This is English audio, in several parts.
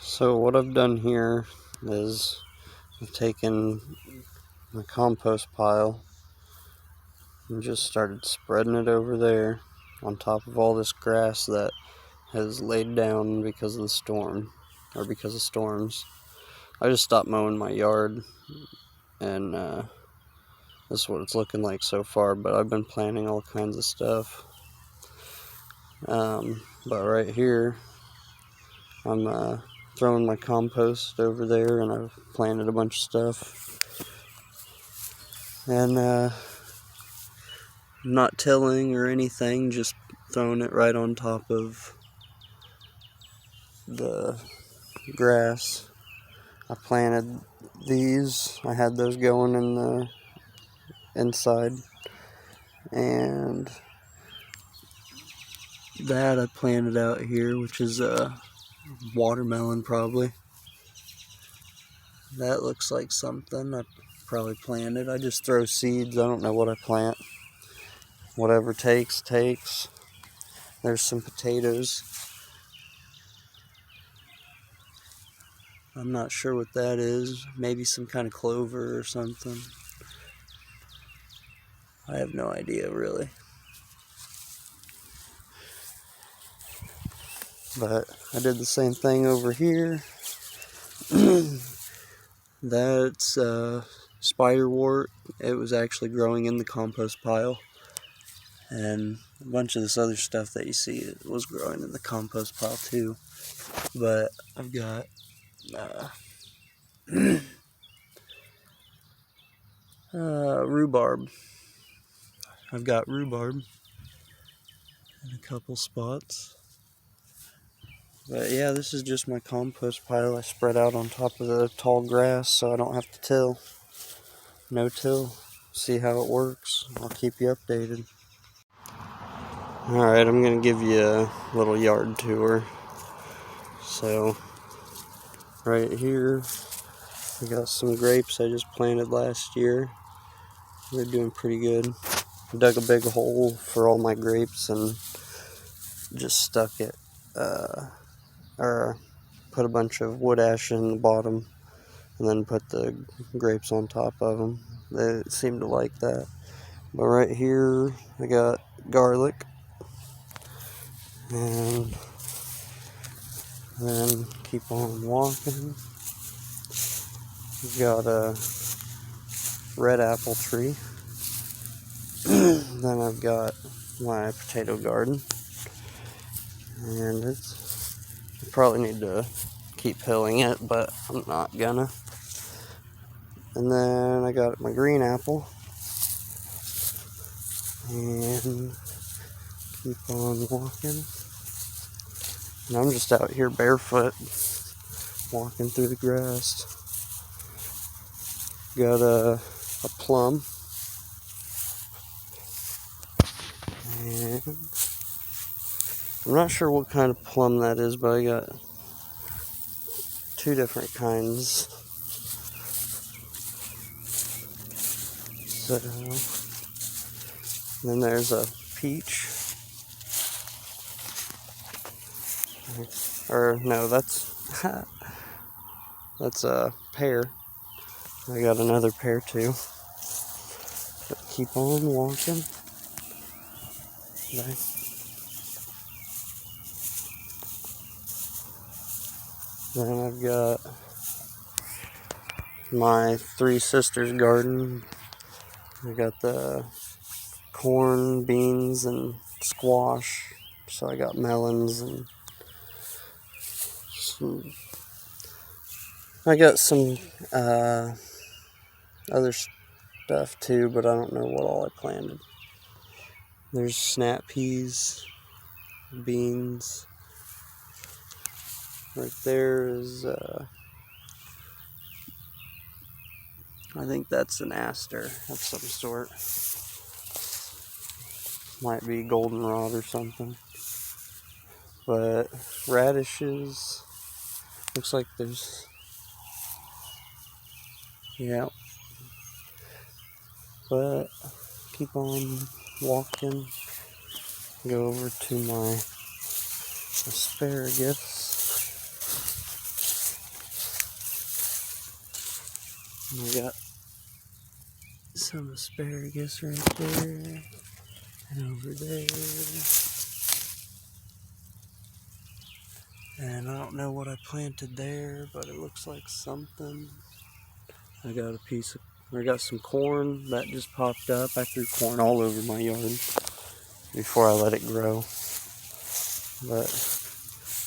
So what I've done here is I've taken my compost pile and just started spreading it over there on top of all this grass that has laid down because of the storm, or because of storms. I just stopped mowing my yard, and this is what it's looking like so far, but I've been planting all kinds of stuff. But right here, I'm throwing my compost over there, and I've planted a bunch of stuff. And not tilling or anything, just throwing it right on top of the grass. I planted these, I had those going in the inside, and that I planted out here, which is a watermelon probably. That looks like something I probably planted. I just throw seeds, I don't know what I plant. Whatever takes. There's some potatoes. I'm not sure what that is. Maybe some kind of clover or something. I have no idea, really. But I did the same thing over here. That's spiderwort. It was actually growing in the compost pile. And a bunch of this other stuff that you see, it was growing in the compost pile too. But I've got rhubarb. I've got rhubarb in a couple spots. But yeah, this is just my compost pile I spread out on top of the tall grass so I don't have to till. No till. See how it works. I'll keep you updated. Alright, I'm going to give you a little yard tour. So, right here, I got some grapes I just planted last year. They're doing pretty good. I dug a big hole for all my grapes and just stuck it, or put a bunch of wood ash in the bottom and then put the grapes on top of them. They seem to like that. But right here, I got garlic, and then keep on walking. We've got a red apple tree. Then I've got my potato garden, and I probably need to keep hilling it, but I'm not gonna. And then I got my green apple, and keep on walking. And I'm just out here barefoot, walking through the grass. Got a plum, and I'm not sure what kind of plum that is, but I got two different kinds. So, then there's a peach. Or no, that's a pear. I got another pear too. But keep on walking. Okay. Then I've got my three sisters' garden. I got the corn, beans, and squash. So I got melons and I got some other stuff too, but I don't know what all I planted. There's snap peas, beans. Right there is, I think that's an aster of some sort. Might be goldenrod or something. But radishes, looks like there's, yeah. But keep on walking. Go over to my asparagus. We got some asparagus right there and over there. And I don't know what I planted there, but it looks like something. I got some corn that just popped up. I threw corn all over my yard before I let it grow. But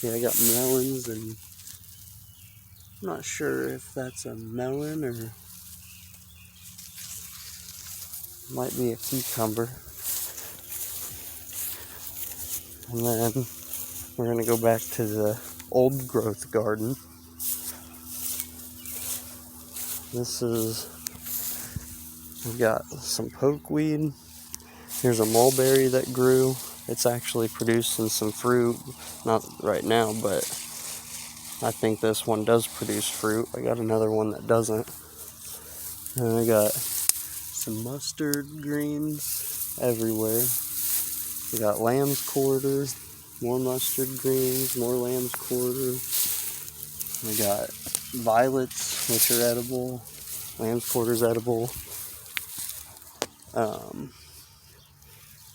yeah, I got melons, and I'm not sure if that's a melon or might be a cucumber. And then we're gonna go back to the old growth garden. We've got some pokeweed. Here's a mulberry that grew. It's actually producing some fruit. Not right now, but I think this one does produce fruit. I got another one that doesn't. And I got some mustard greens everywhere. We got lamb's quarter, more mustard greens, more lamb's quarter. We got violets, which are edible. Lamb's quarter's edible.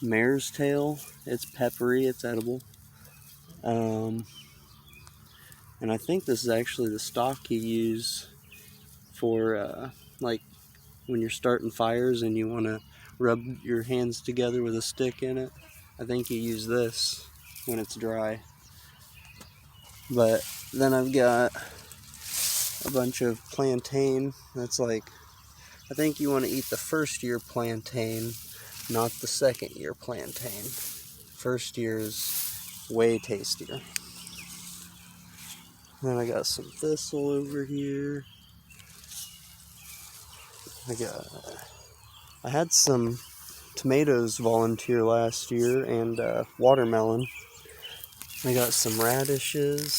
Mare's tail, it's peppery, it's edible. And I think this is actually the stock you use for like when you're starting fires and you want to rub your hands together with a stick in it. I think you use this when it's dry. But then I've got a bunch of plantain. That's like, I think you want to eat the first year plantain, not the second year plantain. First year is way tastier. Then I got some thistle over here. I had some tomatoes volunteer last year and watermelon. I got some radishes,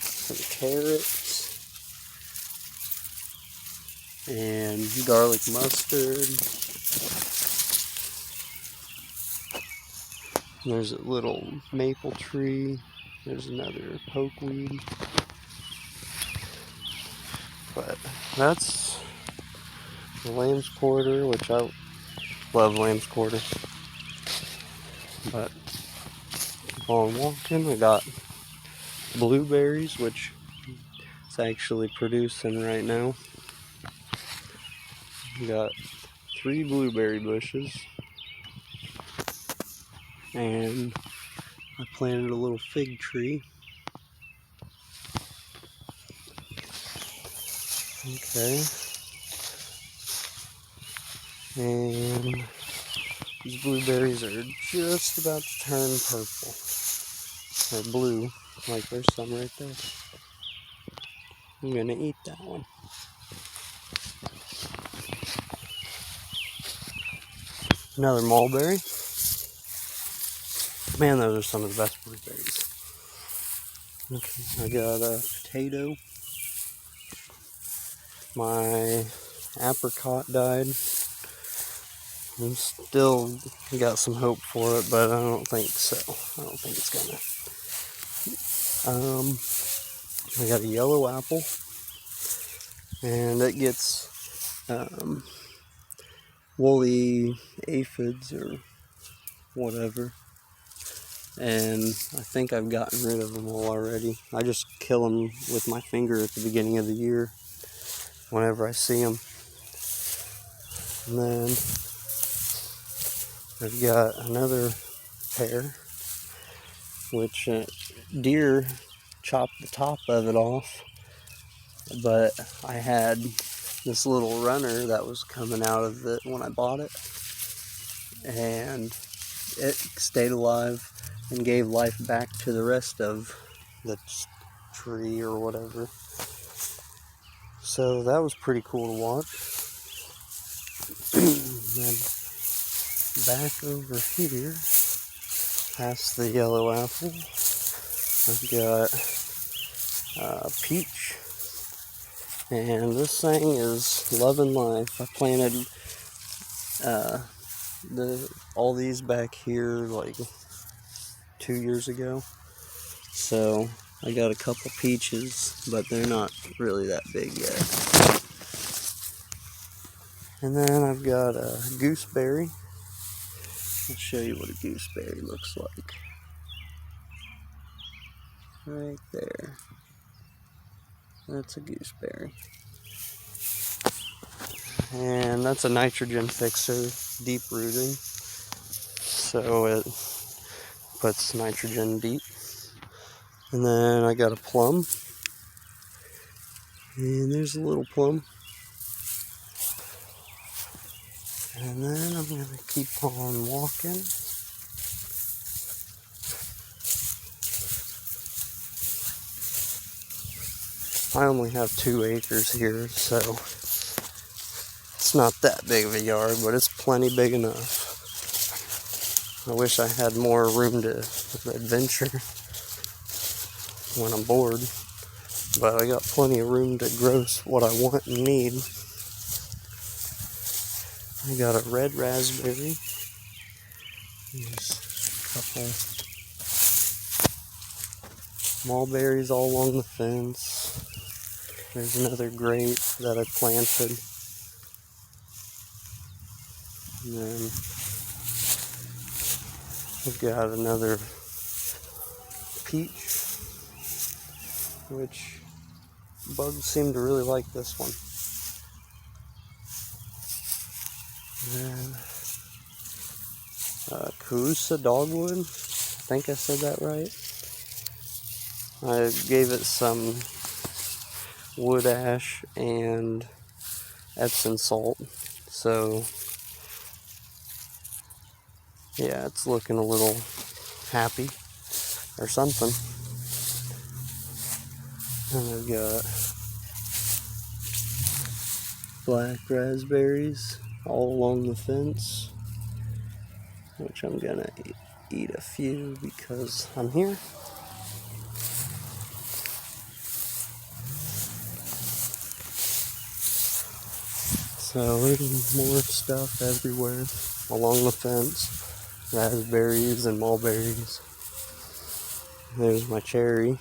some carrots, and garlic mustard. And there's a little maple tree. There's another pokeweed. But that's the lamb's quarter, which I love lamb's quarter. But keep on walking. We got blueberries, which it's actually producing right now. We got 3 blueberry bushes. And I planted a little fig tree. Okay. And these blueberries are just about to turn purple. Or blue. Like there's some right there. I'm gonna eat that one. Another mulberry. Man, those are some of the best blueberries. Okay, I got a potato. My apricot died. I'm still got some hope for it, but I don't think so. I don't think it's gonna. I got a yellow apple, and it gets woolly aphids or whatever. And I think I've gotten rid of them all already. I just kill them with my finger at the beginning of the year whenever I see them. And then I've got another pear, which deer chopped the top of it off, but I had this little runner that was coming out of it when I bought it, and it stayed alive and gave life back to the rest of the tree or whatever. So that was pretty cool to watch. And back over here, past the yellow apple, I've got peach. And this thing is loving life. I planted all these back here like 2 years ago. So I got a couple peaches, but they're not really that big yet. And then I've got a gooseberry. I'll show you what a gooseberry looks like. Right there. That's a gooseberry. And that's a nitrogen fixer, deep rooting. So it puts nitrogen deep. And then I got a plum. And there's a little plum. And then I'm going to keep on walking. I only have 2 acres here, so it's not that big of a yard, but it's plenty big enough. I wish I had more room to adventure when I'm bored, but I got plenty of room to grow what I want and need. I got a red raspberry. There's a couple mulberries all along the fence. There's another grape that I planted. And then I've got another peach, which bugs seem to really like this one. And then Coosa dogwood. I think I said that right. I gave it some wood ash and Epsom salt, so yeah, it's looking a little happy or something. And I've got black raspberries all along the fence, which I'm gonna eat a few because I'm here. So there's more stuff everywhere along the fence. Raspberries and mulberries. There's my cherry.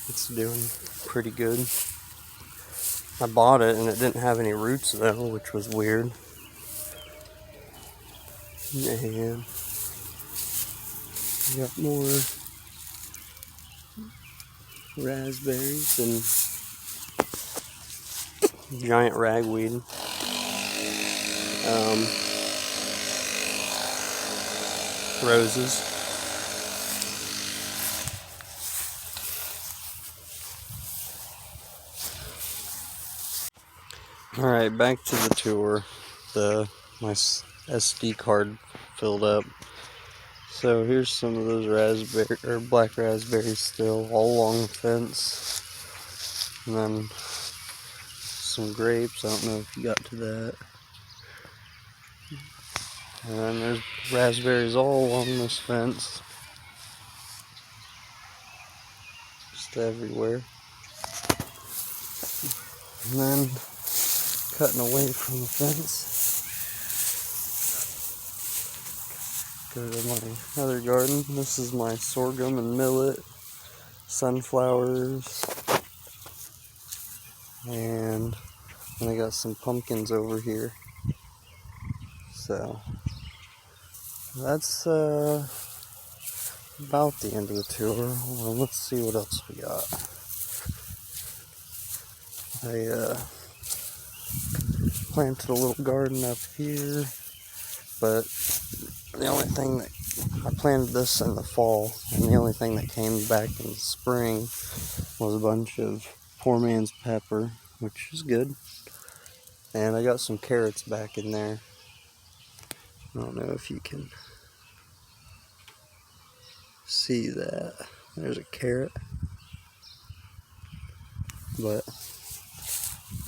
It's doing pretty good. I bought it and it didn't have any roots though, which was weird. And we got more raspberries and giant ragweed. Roses. Alright, back to the tour. My SD card filled up. So here's some of those black raspberries still all along the fence. And then some grapes. I don't know if you got to that. And then there's raspberries all along this fence. Just everywhere. And then cutting away from the fence, go to my other garden. This is my sorghum and millet, sunflowers, and I got some pumpkins over here. So that's about the end of the tour. Well, let's see what else we got. I planted a little garden up here, but the only thing that I planted this in the fall, and the only thing that came back in the spring was a bunch of poor man's pepper, which is good. And I got some carrots back in there. I don't know if you can see that. There's a carrot. But,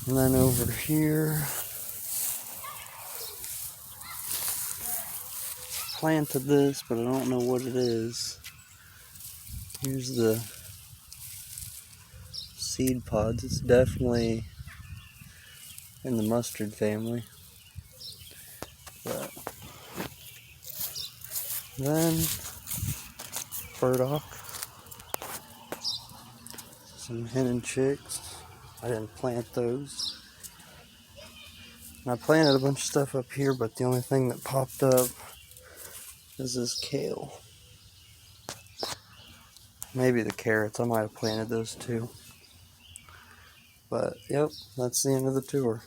and then over here, planted this, but I don't know what it is. Here's the seed pods. It's definitely in the mustard family. But then burdock. Some hen and chicks. I didn't plant those. And I planted a bunch of stuff up here, but the only thing that popped up is this kale. Maybe the carrots. I might have planted those too. But, yep, that's the end of the tour.